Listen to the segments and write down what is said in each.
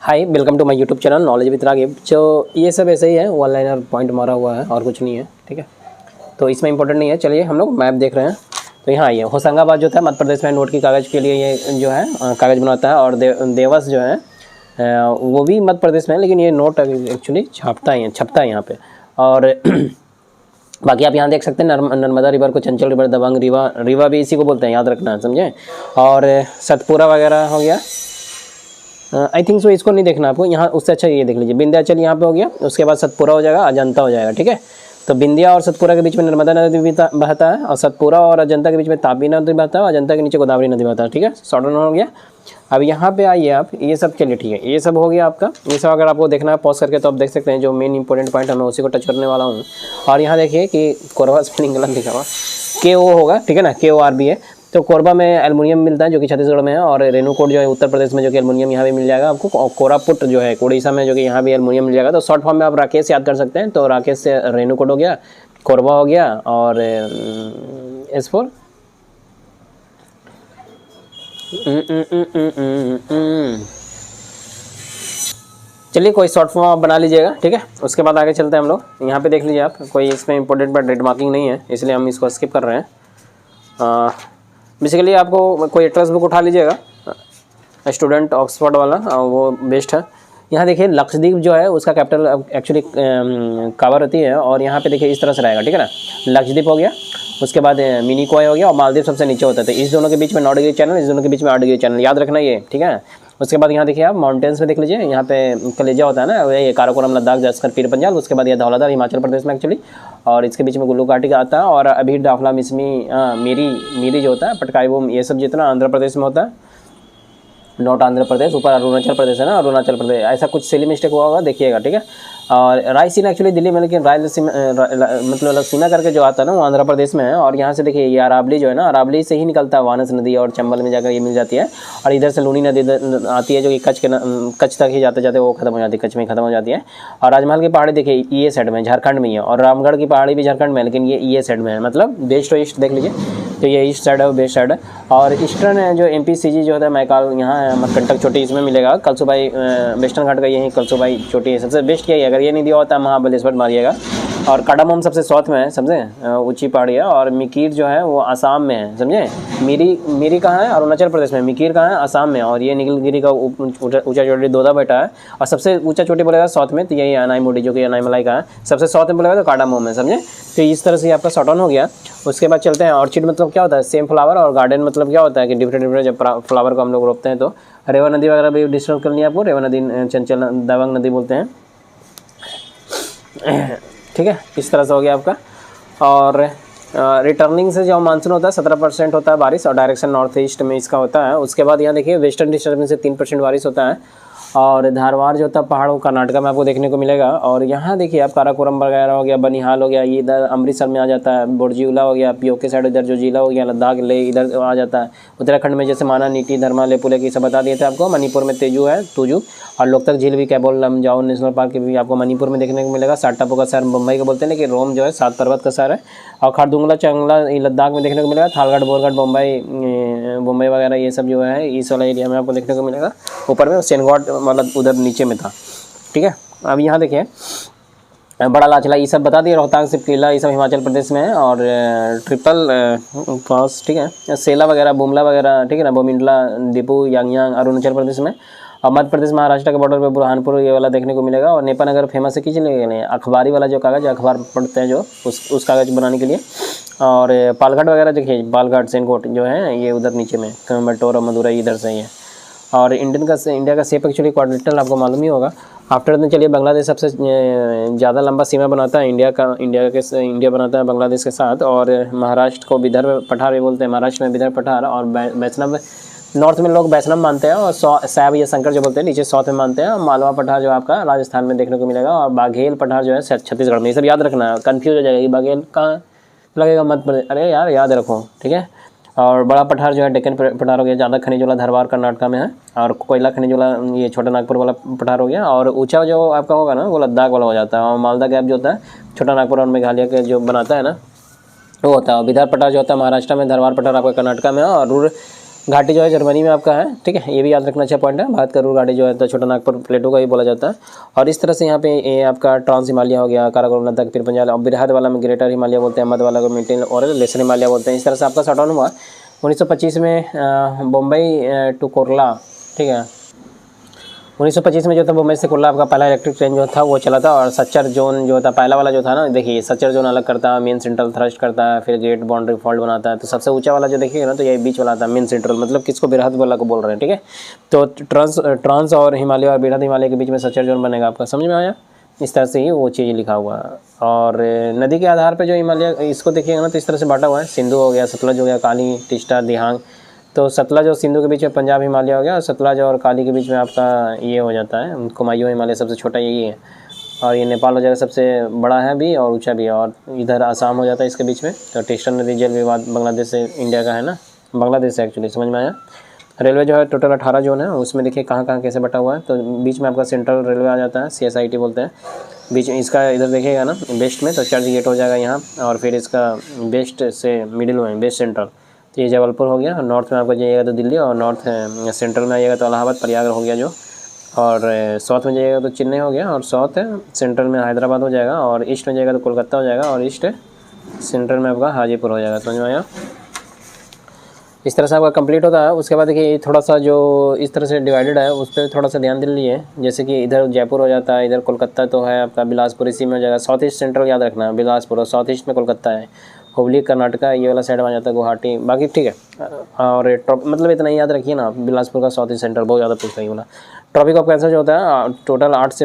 Hi welcome to my YouTube channel knowledge with Raghav. जो ये सब ऐसे ही है, वन लाइनर पॉइंट मारा हुआ है और कुछ नहीं है, ठीक है। तो इसमें इंपॉर्टेंट नहीं है। चलिए हम लोग मैप देख रहे हैं। तो यहाँ आइए, होशंगाबाद जो था मध्य प्रदेश में नोट की कागज़ के लिए ये जो है कागज़ बनाता है। और देवस जो है वो भी मध्य प्रदेश में है, लेकिन ये नोट एक्चुअली छपता है यहाँ पे। और बाकी आप यहाँ देख सकते हैं नर्मदा रिवर को चंचल रिवर, दबंग रीवा भी इसी को बोलते हैं, याद रखना है, समझे। और सतपुरा वगैरह हो गया, आई थिंक सो इसको नहीं देखना आपको। यहाँ उससे अच्छा ये देख लीजिए, विंध्याचल यहाँ पे हो गया, उसके बाद सतपुरा हो जाएगा, अजंता हो जाएगा, ठीक है। तो विंध्या और सतपुरा के बीच में नर्मदा नदी बहता है, और सतपुरा और अजंता के बीच में तापी नदी बहता है, और अजंता के नीचे गोदावरी नदी बहता है, ठीक है। शॉर्ट हो गया। अब यहाँ पे आइए आप, ये सब चलिए ठीक है, ये सब हो गया आपका। ये सब अगर आपको देखना है पॉज करके तो आप देख सकते हैं। जो मेन इंपॉर्टेंट पॉइंट है मैं उसी को टच करने वाला हूँ। और यहाँ देखिए कि कोरबा स्पेलिंग गलत लिखा हुआ, KO होगा, ठीक है ना, KORB है। तो कोरबा में एल्युमिनियम मिलता है जो कि छत्तीसगढ़ में है, और रेणुकूट जो है उत्तर प्रदेश में, जो कि एल्युमिनियम यहाँ भी मिल जाएगा आपको। और कोरापुट जो है उड़ीसा में, जो कि यहाँ भी एल्युमिनियम मिल जाएगा। तो शॉर्ट फॉर्म में आप राकेश याद कर सकते हैं। तो राकेश से रेणुकूट हो गया, कोरबा हो गया, और S4 चलिए कोई शॉर्ट फॉर्म आप बना लीजिएगा, ठीक है। उसके बाद आगे चलते हैं हम लोग। यहाँ पे देख लीजिए आप, कोई इसमें इंपॉर्टेंट बट रेड मार्किंग नहीं है, इसलिए हम इसको स्किप कर रहे हैं। बेसिकली आपको कोई एटलस बुक उठा लीजिएगा, स्टूडेंट ऑक्सफोर्ड वाला, वो बेस्ट है। यहाँ देखिए लक्षद्वीप जो है उसका कैपिटल एक्चुअली कावारती है, और यहाँ पे देखिए इस तरह से रहेगा, ठीक है ना। लक्षद्वीप हो गया, उसके बाद मिनिकॉय हो गया, और मालदीव सबसे नीचे होता है। तो इस दोनों के बीच में 9 डिग्री चैनल, इस दोनों के बीच में 8 डिग्री चैनल, याद रखना ये, ठीक है। उसके बाद यहाँ देखिए आप माउंटेन्स में देख लीजिए, यहाँ पे कलेजा होता है ना, ये काराकोरम लद्दाख, जस्कर पीर पंजाल। उसके बाद ये धौलाधार हिमाचल प्रदेश में एक्चुअली, और इसके बीच में कुल्लू घाटी का आता है। और अभी डाफला मिसमी मीरी जो होता है, पटकाई वो, ये सब जितना आंध्र प्रदेश में होता है, नॉट आंध्र प्रदेश, ऊपर अरुणाचल प्रदेश है ना, अरुणाचल प्रदेश, ऐसा कुछ सिली मिस्टेक हुआ होगा, देखिएगा, ठीक है। और रायसीना एक्चुअली दिल्ली में, लेकिन रायलसीमा मतलब सीमा करके जो आता है ना वो आंध्र प्रदेश में है। और यहाँ से देखिए ये अरावली जो है ना, अरावली से ही निकलता है वानस नदी, और चंबल में जाकर ये मिल जाती है। और इधर से लूनी नदी आती है, जो कि कच्छ तक ही जाते जाते वो खत्म हो जाती है, कच्छ में खत्म हो जाती है। और राजमहल की पहाड़ी देखिए ये साइड में, झारखंड में ही है, और रामगढ़ की पहाड़ी भी झारखंड में है, लेकिन ये साइड में है, मतलब वेस्ट और ईस्ट देख लीजिए। तो ये ईस्ट साइड है, वेस्ट साइड है। और ईस्टर्न जो MPCG जो होता है, मैकाल यहाँ है, मकंटक चोटी इसमें मिलेगा। कलसुबाई वेस्टर्न घाट का यही कलसुबाई चोटी है, सबसे बेस्ट क्या है। अगर ये नहीं दिया होता महाबलेश्वर मारिएगा। और काडामोम सबसे साउथ में है, समझे, ऊंची पहाड़ी है। और मिकीर जो है वो आसाम में है, समझे। मीरी कहाँ है, अरुणाचल प्रदेश में। मिकीर कहाँ है, आसाम में। और ये नीलगिरी का ऊंचा चोटी दोदा बेटा है। और सबसे ऊंचा चोटी बोलेगा साउथ में, तो यही अनाईमुडी, जो कि अनाईमलाई का है। सबसे साउथ में बोलेगा तो काडामोम है, समझे। तो इस तरह से आपका शॉर्ट ऑन हो गया। उसके बाद चलते हैं, ऑर्चिड मतलब क्या होता है, सेम फ्लावर। और गार्डन मतलब क्या होता है कि डिफरेंट जब फ्लावर को हम लोग रोपते हैं। तो रेवा नदी वगैरह भी डिस्कस करनी है आपको। रेवा नदी, चंचल, दबंग नदी बोलते हैं, ठीक है। इस तरह से हो गया आपका। और रिटर्निंग से जो मानसून होता है 17% होता है बारिश, और डायरेक्शन नॉर्थ ईस्ट में इसका होता है। उसके बाद यहाँ देखिए वेस्टर्न डिस्टर्बेंस से 3% बारिश होता है। और धारवाड़ जो होता है पहाड़ों कर्नाटका में आपको देखने को मिलेगा। और यहाँ देखिए आप काराकोरम वगैरह हो गया, बनिहाल हो गया, ये इधर अमृतसर में आ जाता है। बोर्जियोला हो गया, POK साइड इधर जो जिला हो गया, लद्दाख ले इधर आ जाता है। उत्तराखंड में जैसे माना, नीटी, धर्मा, लेपुले की सब बता दिए थे आपको। मणिपुर में तेजू है, तुजू। और लोकतक झील भी, कैबोल लमजाओ नेशनल पार्क भी आपको मणिपुर में देखने को मिलेगा। साटापो का शहर मुंबई को बोलते हैं, लेकिन रोम जो है 7 पर्वत का शहर है। और खारदुंगला चंगला लद्दाख में देखने को मिलेगा। थालगढ़, बोरगढ़, मुंबई वगैरह ये सब जो है इस वाला एरिया में आपको देखने को मिलेगा। ऊपर में सेनगॉड मतलब उधर नीचे में था, ठीक है। अब यहाँ देखिए बड़ा लाचला, ये सब बता दिए। रोहतांग, सिपकीला, ये सब हिमाचल प्रदेश में है। और ट्रिपल पास, ठीक है। सेला वगैरह, बुमला वगैरह, ठीक है ना, बोमिंडला, दीपू, यांगयांग अरुणाचल प्रदेश में। और मध्य प्रदेश महाराष्ट्र के बॉर्डर पे बुरहानपुर ये वाला देखने को मिलेगा। और नेपाल नगर फेमस है किस लिए, अखबारी वाला जो कागज़, अखबार पढ़ते हैं जो, उस कागज़ बनाने के लिए। और पालघाट वगैरह देखिए, पालघाट, सेनकोट जो है ये उधर नीचे में, कोयम्बटूर और मदुरई इधर से ही है। और इंडिया का शेप एक्चुअली क्वाड्रिलेटरल आपको मालूम ही होगा। आफ्टर देन चलिए बांग्लादेश सबसे ज़्यादा लंबा सीमा बनाता है इंडिया बनाता है बांग्लादेश के साथ। और महाराष्ट्र को विदर्भ पठार भी बोलते हैं, महाराष्ट्र में विदर्भ पठार। और वैष्णव, नॉर्थ में लोग वैष्णव मानते हैं, और सैब या शंकर जो बोलते हैं नीचे साउथ में मानते हैं। मालवा पठार जो आपका राजस्थान में देखने को मिलेगा। और बाघेल पठार जो है छत्तीसगढ़ में। ये सब याद रखना है, कन्फ्यूज हो जाएगा कि बाघेल कहाँ लगेगा मध्य प्रदेश, अरे यार याद रखो, ठीक है। और बड़ा पठार जो है डेक्कन पठार हो गया, ज़्यादा खनिज वाला धरवार कर्नाटका में है। और कोयला खनिज वाला ये छोटा नागपुर वाला पठार हो गया। और ऊंचा जो आपका होगा ना वो लद्दाख वाला हो जाता है। और मालदा गैप जो होता है छोटा नागपुर और मेघालय के जो बनाता है ना वो होता है। और विदर्भ पठार जो होता है महाराष्ट्र में, धरवार पठार आपका कर्नाटका में है। और घाटी जो है जर्मनी में आपका है, ठीक है, ये भी याद रखना अच्छा पॉइंट है। भारत का रूर घाटी जो है तो छोटा नागपुर प्लेटो का ही बोला जाता है। और इस तरह से यहाँ पे ये आपका ट्रांस हिमालय हो गया, काराकोरम लद्दाख, फिर पंजाब, और बृहद वाला में ग्रेटर हिमालय बोलते हैं, मध्य वाला को मिडिल और लेसर हिमालय बोलते हैं। इस तरह से आपका शॉट डाउन हुआ 1925 में बम्बई टू कोरला, ठीक है। 1925 में जो था मुंबई से कुल्ला आपका पहला इलेक्ट्रिक ट्रेन जो था वो चला था। और सच्चर जोन जो था पहला वाला जो था ना, देखिए सच्चर जोन अलग करता है, मेन सेंट्रल थ्रस्ट करता है, फिर गेट बाउंड्री फॉल्ट बनाता है। तो सबसे ऊंचा वाला जो देखिएगा ना, तो ये बीच वाला था मेन सेंट्रल, मतलब किसको बृहद वाला को बोल रहे हैं, ठीक है। तो ट्रांस और हिमालय और बृहद हिमालय के बीच में सच्चर जोन बनेगा, आपका समझ में आया। इस तरह से ही वो चीज़ लिखा हुआ है। और नदी के आधार पे जो हिमालय इसको देखिएगा ना, तो इस तरह से बांटा हुआ है, सिंधु हो गया, सतलज हो गया, काली, तीस्ता, दिहांग। तो सतलज और सिंधु के बीच में पंजाब हिमालय हो गया, और सतलज और काली के बीच में आपका ये हो जाता है कुमायूं हिमालय, सबसे छोटा यही है। और ये नेपाल हो जाएगा सबसे बड़ा है भी और ऊंचा भी है। और इधर आसाम हो जाता है इसके बीच में। तो टेस्टर नदी जल विवाद बांग्लादेश से इंडिया का है ना, बांग्लादेश से एक्चुअली, समझ में आया। रेलवे जो है टोटल 18 जोन है, उसमें देखिए कहाँ कहाँ कैसे बटा हुआ है। तो बीच में आपका सेंट्रल रेलवे आ जाता है, CSIT बोलते हैं। बीच में इसका इधर देखिएगा ना वेस्ट में, तो चर्च गेट हो जाएगा यहाँ, और फिर इसका वेस्ट से मिडिल में वेस्ट सेंट्रल, तो ये जबलपुर हो गया। नॉर्थ में आपको जाइएगा तो दिल्ली, और नॉर्थ सेंट्रल में आइएगा तो इलाहाबाद प्रयाग हो गया जो, और साउथ में जाइएगा तो चेन्नई हो गया, और साउथ सेंट्रल में हैदराबाद हो जाएगा, और ईस्ट में जाएगा तो कोलकाता हो जाएगा, और ईस्ट सेंट्रल में आपका हाजीपुर हो जाएगा, समझ में आया। इस तरह से आपका कंप्लीट होता है। उसके बाद देखिए थोड़ा सा जो इस तरह से डिवाइडेड है उस पर थोड़ा सा ध्यान दे लीजिए। जैसे कि इधर जयपुर हो जाता है, इधर कोलकाता तो है आपका, बिलासपुर इसी में हो जाएगा। साउथ ईस्ट सेंट्रल याद रखना है बिलासपुर, और साउथ ईस्ट में कोलकाता है, हुबली कर्नाटका ये वाला साइड में आ जाता है, गुवाहाटी, बाकी ठीक है। और मतलब इतना ही याद रखिए ना, बिलासपुर का साउथ ईस्ट सेंट्रल बहुत ज़्यादा पूछता है ये वाला। ट्रॉपिक ऑफ कैंसर जो होता है टोटल 8 से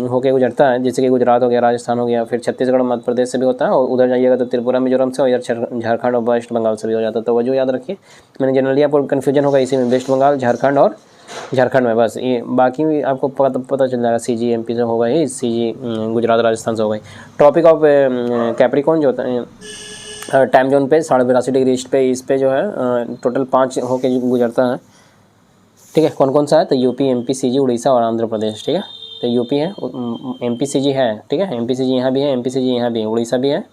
होके गुजरता है, जैसे कि गुजरात हो गया, राजस्थान हो गया, फिर छत्तीसगढ़ मध्य प्रदेश से भी होता है, और उधर जाइएगा तो त्रिपुरा मिजोरम से, और इधर झारखंड और वेस्ट बंगाल से भी हो जाता है। तो वो जो याद रखिए, मैंने जनरली आपको कन्फ्यूजन होगा इसी में, वेस्ट बंगाल, झारखंड और झारखंड में, बस ये बाकी भी आपको पता चल जाएगा। CG MP से होगा ही, CG गुजरात राजस्थान से होगा ही। ट्रॉपिक ऑफ कैप्रिकॉर्न जो होता है टाइम जोन पे 82.5 डिग्री ईस्ट पे, इस पे जो है टोटल 5 होके गुजरता है, ठीक है। कौन कौन सा है, तो UP, MP, CG, उड़ीसा और आंध्र प्रदेश, ठीक है। तो UP है, MP, CG है, ठीक है, MP, CG यहाँ भी है, MP, CG यहाँ भी है, उड़ीसा भी है,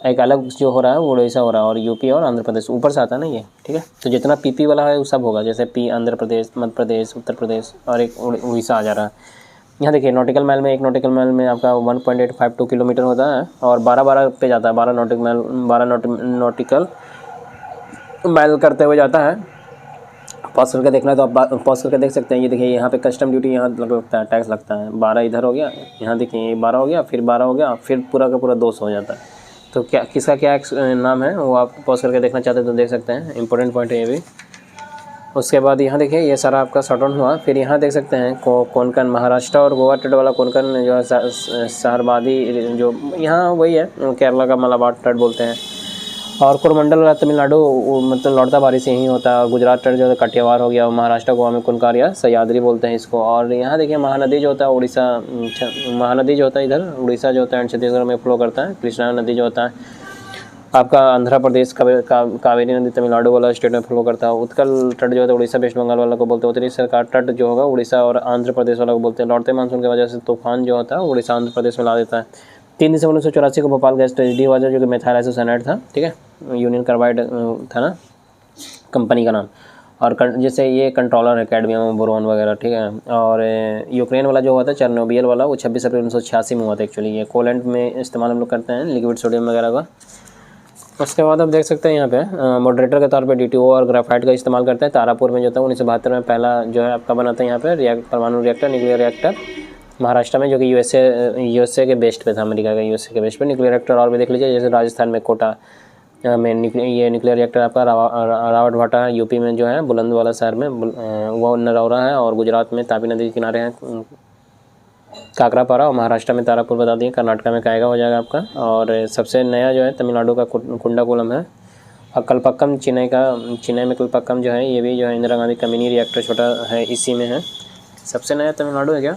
एक अलग जो हो रहा है वो उड़ीसा हो रहा है, और UP और आंध्र प्रदेश ऊपर से आता है ना ये, ठीक है। तो जितना PP वाला है वो सब होगा, जैसे P आंध्र प्रदेश, मध्य प्रदेश, उत्तर प्रदेश, और एक उड़ीसा आ जा रहा है। यहाँ देखिए नॉटिकल माइल में, एक नॉटिकल माइल में आपका 1.852 किलोमीटर होता है, और 12 पे जाता है, 12 नॉटिकल माइल करते हुए जाता है। पॉज करके देखना है तो आप पॉज करके देख सकते हैं। ये देखिए यहाँ पे कस्टम ड्यूटी यहाँ लगता है, टैक्स लगता है, 12 इधर हो गया, यहाँ देखिए ये 12 हो गया, फिर 12 हो गया, फिर पूरा का पूरा 200 हो जाता है। तो क्या किसका क्या नाम है वो आप पॉज करके देखना चाहते हैं तो देख सकते हैं, इंपॉर्टेंट पॉइंट है ये भी। उसके बाद यहाँ देखिए ये सारा आपका शॉर्ट डाउन हुआ। फिर यहाँ देख सकते हैं कोंकण, महाराष्ट्र और गोवा तट वाला कोंकण जो है सहरवादी, जो यहाँ वही है, केरला का मलाबार तट बोलते हैं। और कोरमंडल वाला तमिलनाडु मतलब लौटता बारी से ही होता है। और गुजरात तट जो है काठियावाड़ हो गया, महाराष्ट्र गोवा में कुनकार या सह्याद्री बोलते हैं इसको। और यहाँ देखिए महानदी जो होता है उड़ीसा, महानदी जो होता है इधर उड़ीसा जो होता है छत्तीसगढ़ में फ्लो करता है। कृष्णा नदी जो होता है आपका आंध्र प्रदेश, कावेरी नदी तमिलनाडु वाला स्टेट में फ्लो करता है। उत्कल तट जो है उड़ीसा वेस्ट बंगाल वाला को बोलते हैं। उत्तरी सरकार तट जो होगा उड़ीसा और आंध्र प्रदेश वाला को बोलते हैं। लौटते मानसून की वजह से तूफान जो होता है उड़ीसा आंध्र प्रदेश में ला देता है। 3 दिसंबर 1984 को भोपाल गैस ट्रेजेडी हुआ जो कि मेथाइल आइसोसाइनाइड था, ठीक है, यूनियन कार्बाइड था ना कंपनी का नाम। और जैसे ये कंट्रोलर है कैडमियम बोरोन वगैरह, ठीक है। और यूक्रेन वाला जो हुआ था चेरनोबिल वाला वो 26 अप्रैल 1986 में हुआ था एक्चुअली। ये कोलेंट में इस्तेमाल हम लोग करते हैं लिक्विड सोडियम वगैरह का। उसके बाद आप देख सकते हैं यहाँ पे मॉडरेटर के तौर पे DTO और ग्राफाइट का इस्तेमाल करते हैं। तारापुर में जो था 1972 में पहला जो है आपका बना था यहाँ पे परमाणु रिएक्टर, न्यूक्लियर रिएक्टर महाराष्ट्र में, जो कि USA के बेस्ट पे था, अमेरिका का USA के बेस्ट पे न्यूक्लियर रिएक्टर। और भी देख लीजिए जैसे राजस्थान में कोटा में ये न्यूक्लियर रिएक्टर आपका रावट भाटा UP में जो है बुलंद वाला शहर में वो नरौरा है। और गुजरात में तापी नदी के किनारे हैं काकरापारा। और महाराष्ट्र में तारापुर बता दिए, कर्नाटका में कायगा हो जाएगा आपका। और सबसे नया जो है तमिलनाडु का कुंडाकुलम है। और कलपक्कम चेन्नई में कलपक्कम जो है ये भी जो है इंदिरा गांधी कम्युनिटी रिएक्टर छोटा है, इसी में है। सबसे नया तमिलनाडु है क्या,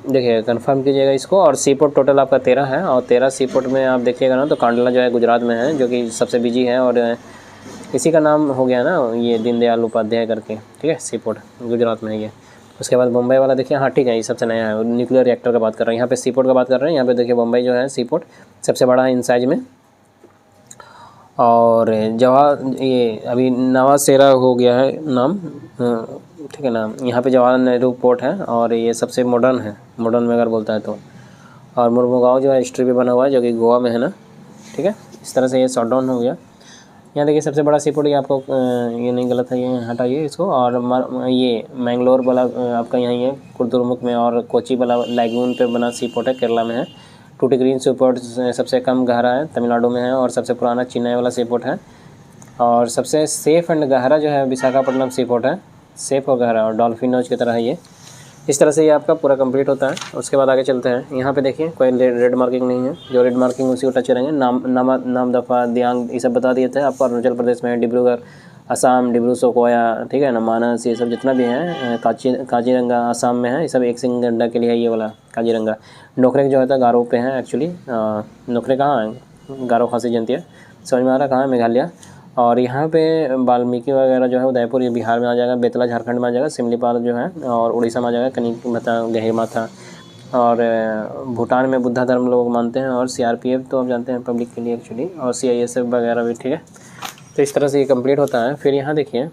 देखिए कंफर्म कीजिएगा इसको। और सी पोर्ट टोटल आपका 13 है। और 13 सी पोर्ट में आप देखिएगा ना तो कांडला जो है गुजरात में है, जो कि सबसे बिजी है। और इसी का नाम हो गया ना ये दीनदयाल उपाध्याय करके, ठीक है, सी पोर्ट गुजरात में है ये। उसके बाद मुंबई वाला देखिए, हाँ ठीक है, ये सबसे नया है, न्यूक्लियर रिएक्टर का बात कर रहे हैं। यहाँ पे सी पोर्ट का बात कर रहे हैं। यहाँ पे देखिए मुंबई जो है सी पोर्ट सबसे बड़ा है इन साइज में। और ये अभी नवासेरा हो गया है नाम, ठीक है ना। यहाँ पे जवाहरलाल नेहरू पोर्ट है और ये सबसे मॉडर्न है, मॉडर्न में अगर बोलता है तो। और मुर्मुगांव जो है हिस्ट्री पे बना हुआ है, जो कि गोवा में है ना, ठीक है। इस तरह से ये शॉट डाउन हो गया। यहाँ देखिए सबसे बड़ा सी पोर्ट, ये आपको ये नहीं गलत है, ये हटाइए इसको। और ये मैंगलोर वाला आपका यहीं है कुर्दुमुख में, और कोची वाला लैगून पे बना सी पोर्ट है, केरला में है। टूटीग्रीन सी पोर्ट सबसे कम गहरा है, तमिलनाडु में है, और सबसे पुराना चेन्नई वाला सी पोर्ट है। और सबसे सेफ़ एंड गहरा जो है विशाखापट्टनम सी पोर्ट है, सेफ़ और गहरा, और डॉल्फिन नोज की तरह है ये। इस तरह से ये आपका पूरा कंप्लीट होता है। उसके बाद आगे चलते हैं। यहाँ पे देखिए कोई रेड मार्किंग नहीं है, जो रेड मार्किंग उसी को टच करेंगे। नाम दफ़ा दियांग ये सब बता दिए थे आपको। अरुणाचल प्रदेश में डिब्रूगढ़, असम डिब्रू सोकोया, ठीक है ना, मानस, ये सब जितना भी है। काजीरंगा असम में है, ये सब एक सिंह गंडा के लिए है ये वाला काजीरंगा। नोकरेक जो होता है गारो पे है एक्चुअली। नोकरेक कहाँ है, गारो खासी जनती है, समझ में आ रहा कहाँ है, मेघालय। और यहाँ पे वाल्मीकि वगैरह जो है उदयपुर, ये बिहार में आ जाएगा। बेतला झारखंड में आ जाएगा। सिमलीपाल जो है और उड़ीसा में आ जाएगा। कनिकमाता, गहिरमाथा। और भूटान में बुद्धा धर्म लोग मानते हैं। और सीआरपीएफ तो आप जानते हैं पब्लिक के लिए एक्चुअली, और सीआईएसएफ वगैरह भी, ठीक है। तो इस तरह से ये कंप्लीट होता है। फिर यहाँ देखिए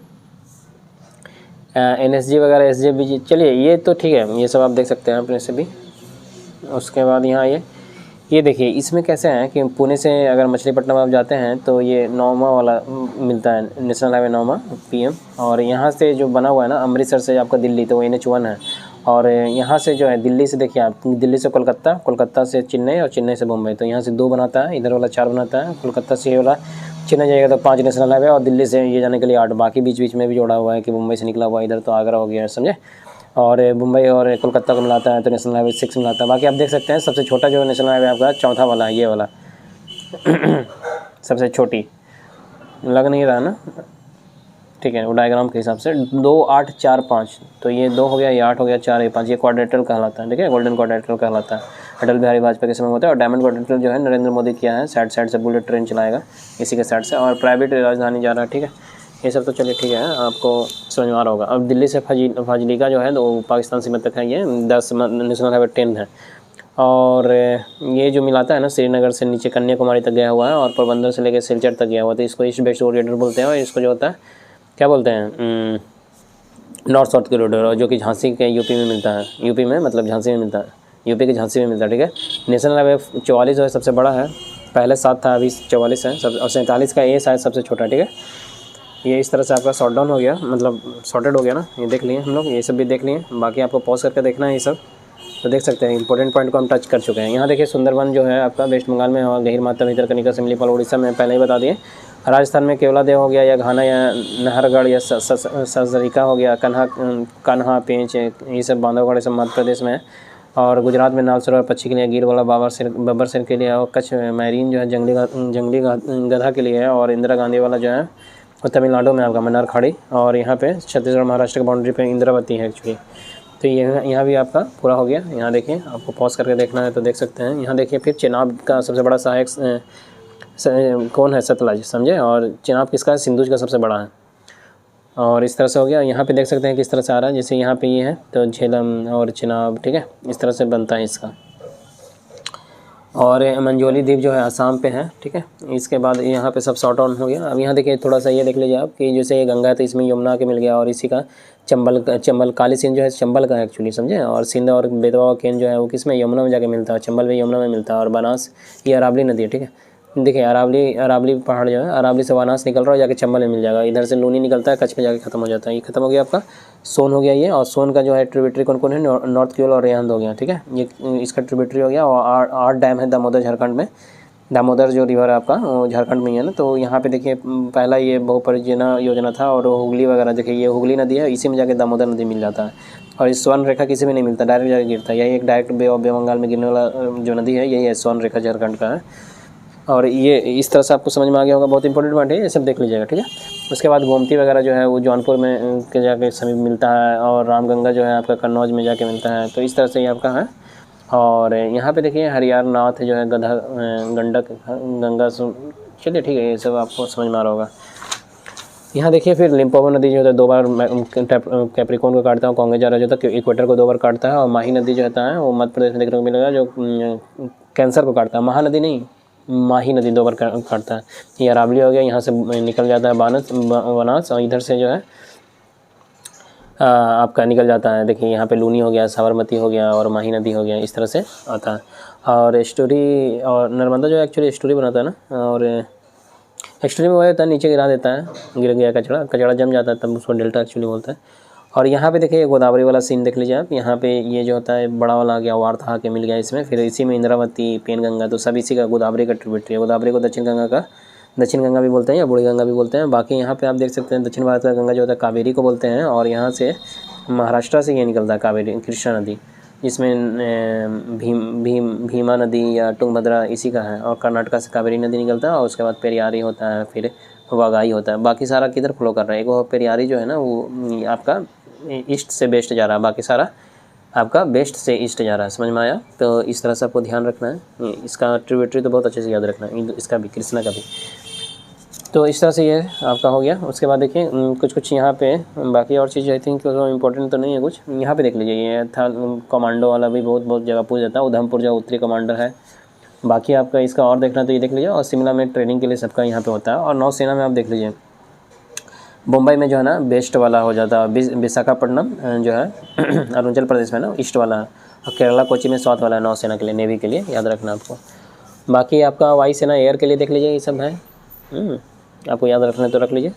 एनएसजी वगैरह, एसजेबीजी, चलिए ये तो ठीक है, ये सब आप देख सकते हैं अपने से भी। उसके बाद यहाँ ये देखिए इसमें कैसे है कि पुणे से अगर मछलीपट्टनम आप जाते हैं तो ये नौमा वाला मिलता है, नेशनल हाईवे 9 PM। और यहाँ से जो बना हुआ है ना अमृतसर से आपका दिल्ली, तो वो NH1 है। और यहाँ से जो है दिल्ली से देखिए आप, दिल्ली से कोलकाता, कोलकाता से चेन्नई, और चेन्नई से मुंबई, तो यहाँ से 2 बनाता है, इधर वाला 4 बनाता है। कोलकाता से ये वाला चेन्नई जाएगा तो 5 नेशनल हाईवे, और दिल्ली से ये जाने के लिए 8। बाकी बीच बीच में भी जोड़ा हुआ है कि मुंबई से निकला हुआ इधर तो आगरा हो गया, समझे। और मुंबई और कोलकाता को मिलाता है तो नेशनल हाईवे 6 मिलाता है। बाकी आप देख सकते हैं सबसे छोटा जो नेशनल हाईवे आपका चौथा वाला है, ये वाला सबसे छोटी, लग नहीं रहा ना, ठीक है, वो डायग्राम के हिसाब से 2, 8, 4, 5, तो ये 2 हो गया, ये 8 हो गया, 4, ये 5, ये क्वाड्रेटल कहलाता है, ठीक है, गोल्डन क्वाड्रेटल कहलाता है। अटल बिहारी वाजपेयी के समय होता है। और डायमंड क्वाड्रेटल जो है नरेंद्र मोदी किया है, साइड से बुलेट ट्रेन चलाएगा इसी के साइड से, और प्राइवेट राजधानी जा रहा है, ठीक है। ये सब तो चलिए ठीक है, आपको समझ में आ रहा होगा। अब दिल्ली से फाजिलिका जो है तो पाकिस्तान सीमा तक है, ये 10 नेशनल हाईवे 10 है। और ये जो मिलाता है ना श्रीनगर से नीचे कन्याकुमारी तक गया हुआ है, और पोरबंदर से लेकर सिलचर तक गया हुआ है। तो इसको ईस्ट वेस्ट कॉरिडोर बोलते हैं। और इसको जो होता है क्या बोलते हैं, नॉर्थ साउथ कॉरिडोर, जो कि झांसी के यूपी में मिलता है। यूपी में मतलब झांसी में मिलता है, यूपी के झांसी में मिलता है, ठीक है। नेशनल हाईवे 44 जो है सबसे बड़ा है, पहले 7 था, अभी 44 है सब, और 47 का ये शायद सबसे छोटा, ठीक है। ये इस तरह से आपका शॉर्ट डाउन हो गया, मतलब सॉर्टेड हो गया ना। ये देख लिए हम लोग, ये सब भी देख लिए। बाकी आपको पॉज करके देखना है ये सब, तो देख सकते हैं इंपॉर्टेंट पॉइंट को हम टच कर चुके हैं। यहाँ देखिए सुंदरवन जो है आपका वेस्ट बंगाल में, और गहिरमाथा, भितरकनिका, सिमलीपाल उड़ीसा में पहले ही बता दिए। राजस्थान में केवलादेव हो गया, या घाना, या नाहरगढ़, या सजरिका हो गया, कान्हा, पेंच, ये सब बांधवगढ़, सब मध्य प्रदेश में है। और गुजरात में नालसरोवर पक्षी के लिए, गिर वाला बब्बर सिर के लिए, और कच्छ मैरीन जो है जंगली गधा के लिए है। और इंदिरा गांधी वाला जो है और तमिलनाडु में आपका मन्नार खाड़ी। और यहाँ पे छत्तीसगढ़ महाराष्ट्र की बाउंड्री पे इंद्रावती है एक्चुअली। तो ये यहाँ भी आपका पूरा हो गया। यहाँ देखिए, आपको पॉज करके देखना है तो देख सकते हैं। यहाँ देखिए फिर चेनाब का सबसे बड़ा सहायक कौन है, सतलज, समझे। और चेनाब किसका है, सिंधुज का सबसे बड़ा है। और इस तरह से हो गया। यहाँ पे देख सकते हैं किस तरह से आ रहा है, जैसे यहाँ पे ये है तो झेलम और चेनाब, ठीक है, इस तरह से बनता है इसका। और मंजोली द्वीप जो है आसाम पे है, ठीक है। इसके बाद यहाँ पे सब सॉर्ट आउट हो गया। अब यहाँ देखिए थोड़ा सा ये देख लीजिए आप कि जैसे ये गंगा है तो इसमें यमुना के मिल गया, और इसी का चंबल काली सिंध जो है चंबल का एक्चुअली, समझे। और सिंध और बेतवा और केन जो है वो किस में, यमुना में जाके मिलता है। चंबल भी यमुना में मिलता है। और बनास ये अरावली नदी है, ठीक है। देखिए अरावली पहाड़ जो है, अरावली से बनास निकल रहा है, जाके चंबल में मिल जाएगा। इधर से लूनी निकलता है, कच्छ में जाके खत्म हो जाता है। ये खत्म हो गया आपका सोन हो गया ये। और सोन का जो है ट्रिब्यूटरी कौन कौन है, नॉर्थ केवल और रेहंद हो गया, ठीक है। ये इसका ट्रिब्यूटरी हो गया। और 8 डैम है दामोदर झारखंड में। दामोदर जो रिवर है आपका वो झारखंड में ही है ना। तो यहाँ पे देखिए पहला ये बहुपरियोजना योजना था। और हुगली वगैरह देखिए, ये हुगली नदी है, इसी में जाके दामोदर नदी मिल जाता है। और इस स्वर्ण रेखा किसी में नहीं मिलता, डायरेक्ट जाके गिरता है। यही एक डायरेक्ट बे ऑफ बंगाल में गिरने वाला जो नदी है, यही है स्वर्ण रेखा, झारखंड का है। और ये इस तरह से आपको समझ में आ गया होगा। बहुत इंपॉर्टेंट पॉइंट है, ये सब देख लीजिएगा, ठीक है। उसके बाद गोमती वगैरह जो है वो जौनपुर में के जाके समीप मिलता है। और रामगंगा जो है आपका कन्नौज में जाके मिलता है। तो इस तरह से ये आपका है। और यहाँ पे देखिए हरियार नाथ जो है, गधा, गंडक, गंगा, चलिए ठीक है, ये सब आपको समझ में आ रहा होगा। यहाँ देखिए फिर लिम्पोपो नदी जो है 2 बार कैप्रिकॉन को काटता है, कांगो जा रहा जो था इक्वेटर को 2 बार काटता है। और माही नदी जो होता है वो मध्य प्रदेश में देखने को मिलेगा, जो कैंसर को काटता है। महानदी नहीं, माही नदी 2 बार काटता है। ये अरावली हो गया, यहाँ से निकल जाता है बनास और इधर से जो है आपका निकल जाता है। देखिए यहाँ पे लूनी हो गया, साबरमती हो गया और माही नदी हो गया, इस तरह से आता है। और एस्टुरी और नर्मदा जो है एक्चुअली एस्टुरी बनाता है ना, और एस्टुरी में वो होता है नीचे गिरा देता है, गिर गया कचड़ा जम जाता है, तब उसको डेल्टा एक्चुअली बोलते हैं। और यहाँ पे देखिए गोदावरी वाला सीन देख लीजिए आप। यहाँ पे ये जो होता है बड़ा वाला आ गया, वार्ता के मिल गया इसमें, फिर इसी में इंद्रावती, पेनगंगा, तो सब इसी का गोदावरी का ट्रिब्यूटरी है। गोदावरी को दक्षिण गंगा भी बोलते हैं या बूढ़ी गंगा भी बोलते हैं। बाकी यहाँ पे आप देख सकते हैं दक्षिण भारत का गंगा जो होता है कावेरी को बोलते हैं, और यहाँ से महाराष्ट्र से ये निकलता है कावेरी, कृष्णा नदी, जिसमें भीमा नदी या तुंगभद्रा इसी का है, और कर्नाटका से कावेरी नदी निकलता है, और उसके बाद पेरियारी होता है, फिर वागाई होता है। बाकी सारा किधर फ्लो कर रहा है, एक वो पेरियारी जो है ना वो आपका ईस्ट से वेस्ट जा रहा है, बाकी सारा आपका वेस्ट से ईस्ट जा रहा है। समझ में आया? तो इस तरह से आपको ध्यान रखना है। इसका ट्रिब्यूटरी तो बहुत अच्छे से याद रखना है, इसका भी, कृष्णा का भी। तो इस तरह से ये आपका हो गया। उसके बाद देखिए कुछ यहाँ पे बाकी और चीज़ आई थिंक इम्पोर्टेंट तो नहीं है कुछ। यहाँ पे देख लीजिए, ये था कमांडो वाला भी बहुत जगह पूछ जाता है। उधमपुर जो उत्तरी कमांडर है। बाकी आपका इसका और देखना तो ये देख लीजिए। और शिमला में ट्रेनिंग के लिए सबका यहाँ पे होता है। और नौसेना में आप देख लीजिए, मुंबई में जो है ना वेस्ट वाला हो जाता है, विशाखापट्टनम जो है अरुणाचल प्रदेश में ना ईस्ट वाला है, और केरला कोची में साउथ वाला है नौसेना के लिए, नेवी के लिए, याद रखना आपको। बाकी आपका वायुसेना एयर के लिए देख लीजिए, ये सब है, आपको याद रखना है तो रख लीजिए।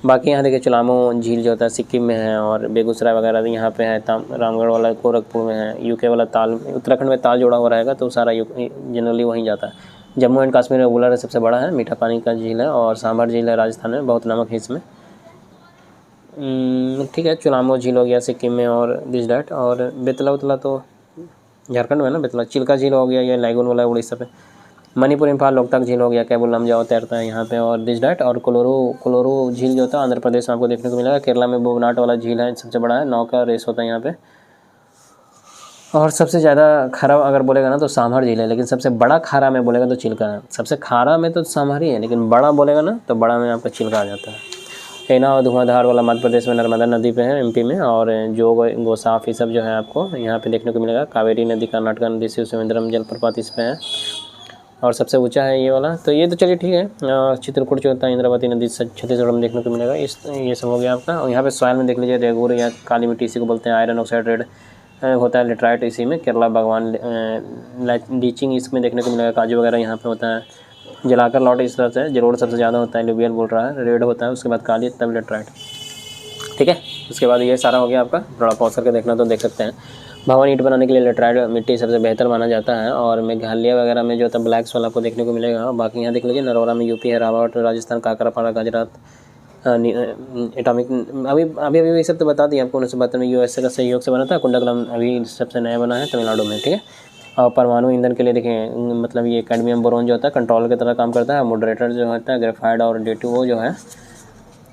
बाकी यहाँ देखिए चुलामो झील जो होता है सिक्किम में है, और बेगूसराय वगैरह यहाँ पे है, रामगढ़ वाला गोरखपुर में है, यूके वाला ताल, उत्तराखंड में ताल जोड़ा हुआ रहेगा तो सारा जनरली वहीं जाता है। जम्मू एंड कश्मीर में वुलर सबसे बड़ा है, मीठा पानी का झील है, और सांभर झील है राजस्थान में, बहुत नमक है इसमें। ठीक है, चुलामो झील हो गया सिक्किम में, और दिस डैट। और बेतला उतला तो झारखंड में ना, बेतला। चिल्का झील हो गया, ये लैगून वाला उड़ीसा पे। मणिपुर इम्फाल लोकतक झील हो गया, केबुल लमजाओ तैरता है यहाँ पे, और दिस डैट। और कोलोरो झील जो होता है आंध्र प्रदेश में आपको देखने को मिलेगा। केरला में बोबनाट वाला झील है, सबसे बड़ा है, 9 का रेस होता है यहाँ पे। और सबसे ज़्यादा खारा अगर बोलेगा ना तो सांभर झील है, लेकिन सबसे बड़ा खारा में बोलेगा तो चिल्का है। सबसे खारा में तो सांभर ही है, लेकिन बड़ा बोलेगा ना तो बड़ा में आपका चिल्का आ जाता है। एना और धुआंधार वाला मध्य प्रदेश में, नर्मदा नदी पे है एमपी में। और जो गोसाफ ये सब जो है आपको यहाँ पे देखने को मिलेगा। कावेरी नदी कर्नाटका नदी से शिवेंद्रम जलप्रपात इस पे है, और सबसे ऊंचा है ये वाला। तो ये तो चलिए ठीक है। चित्रकूट जो होता है इंद्रावती नदी छत्तीसगढ़ में देखने को मिलेगा। ये सब हो गया आपका। और यहाँ पे सॉइल में देख लीजिए, रेगुर या काली मिट्टी इसी को बोलते हैं, आयरन ऑक्साइड रेड होता है, लेटराइट इसी में, केरला बागवान लीचिंग इसमें देखने को मिलेगा, काजू वगैरह यहाँ पे होता है। जलाकर लौट इस तरह से, जलोढ़ सबसे ज़्यादा होता है, लुबियल बोल रहा है, रेड होता है, उसके बाद काली, तब लेटराइट। ठीक है, उसके बाद ये सारा हो गया आपका। थोड़ा पॉज करके देखना तो देख सकते हैं। भवन ईंट बनाने के लिए लेटराइट मिट्टी सबसे बेहतर माना जाता है। और मेघालय वगैरह में जो होता है ब्लैक्स वाला आपको देखने को मिलेगा। बाकी यहाँ देख लीजिए, नरोरा में यूपी है, रावट राजस्थान, काकरापाड़ा गुजरात, एटॉमिक अभी ये सब तो बता दिए आपको। 1972 में यूएसए का सहयोग से बना था। कुंडलम अभी सबसे नया बना है तमिलनाडु में। ठीक है, और परमाणु ईंधन के लिए देखें, मतलब ये कैडमियम बोरोन जो होता है कंट्रोल की तरह काम करता है। मॉडरेटर जो होता है ग्रेफाइड और D2O जो है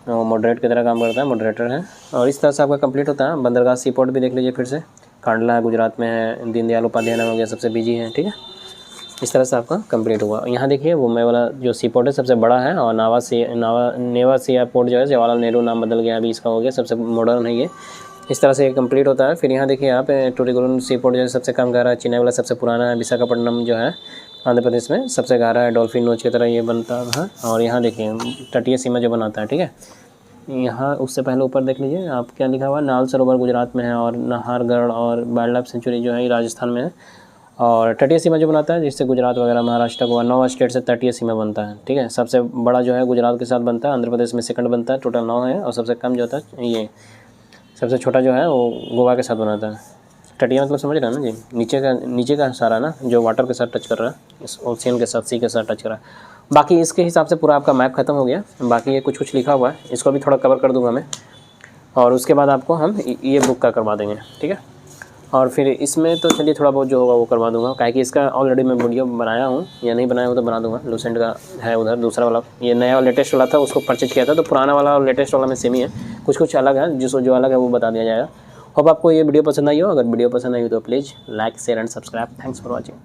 वो मॉडरेट की तरह काम करता है, मॉडरेटर है। और इस तरह से आपका कंप्लीट होता है। बंदरगाह सी पोर्ट भी देख लीजिए फिर से, कांडला है गुजरात में है, दीनदयाल उपाध्याय नगर हो गया सबसे बिजी है। ठीक है, इस तरह से आपका कंप्लीट हुआ। यहाँ देखिए मुंबई वाला जो सी पोर्ट है सबसे बड़ा है, और नेवा सी पोर्ट जो है जवाहरलाल नेहरू नाम बदल गया अभी इसका हो गया, सबसे मॉडर्न है ये। इस तरह से ये कंप्लीट होता है। फिर यहाँ देखिए यहाँ पे टूटिकोरिन सी पोर्ट जो है सबसे कम गहरा है, चेन्नई वाला सबसे पुराना है, विशाखापट्टनम जो है आंध्र प्रदेश में सबसे गहरा है, डॉल्फिन नोच की तरह ये बनता है। और यहाँ देखिए तटीय सीमा जो बनाता है। ठीक है, यहाँ उससे पहले ऊपर देख लीजिए आप क्या लिखा हुआ है, नाल सरोवर गुजरात में है, और नाहरगढ़ और वाइल्ड लाइफ सेंचुरी जो है राजस्थान में है। और तटीय सीमा जो बनाता है, जिससे गुजरात वगैरह महाराष्ट्र को 9 स्टेट से तटीय सीमा बनता है। ठीक है, सबसे बड़ा जो है गुजरात के साथ बनता है, आंध्र प्रदेश में सेकंड बनता है, टोटल 9 है। और सबसे कम जो होता है ये सबसे छोटा जो है वो गोवा के साथ बनाता है। तटीय मतलब समझ रहे हैं ना जी, नीचे का सारा ना जो वाटर के साथ टच कर रहा है, इस ओशियन के साथ, सी के साथ टच कर रहा है। बाकी इसके हिसाब से पूरा आपका मैप खत्म हो गया। बाकी ये कुछ लिखा हुआ है, इसको भी थोड़ा कवर कर दूंगा मैं, और उसके बाद आपको हम ये बुक का करवा देंगे। ठीक है, और फिर इसमें तो चलिए थोड़ा बहुत जो होगा वो करवा दूंगा, काहे कि इसका ऑलरेडी मैं वीडियो बनाया हूँ, या नहीं बनाया हूँ तो बना दूंगा। लूसेंट का है उधर दूसरा वाला, ये नया और लेटेस्ट वाला था, उसको परचेज किया था, तो पुराना वाला और लेटेस्ट वाला में सेम ही है, कुछ अलग है, जो अलग है वो बता दिया जाएगा। होप आपको ये वीडियो पसंद आई हो। अगर वीडियो पसंद आई हो तो please like share and subscribe. Thanks for watching.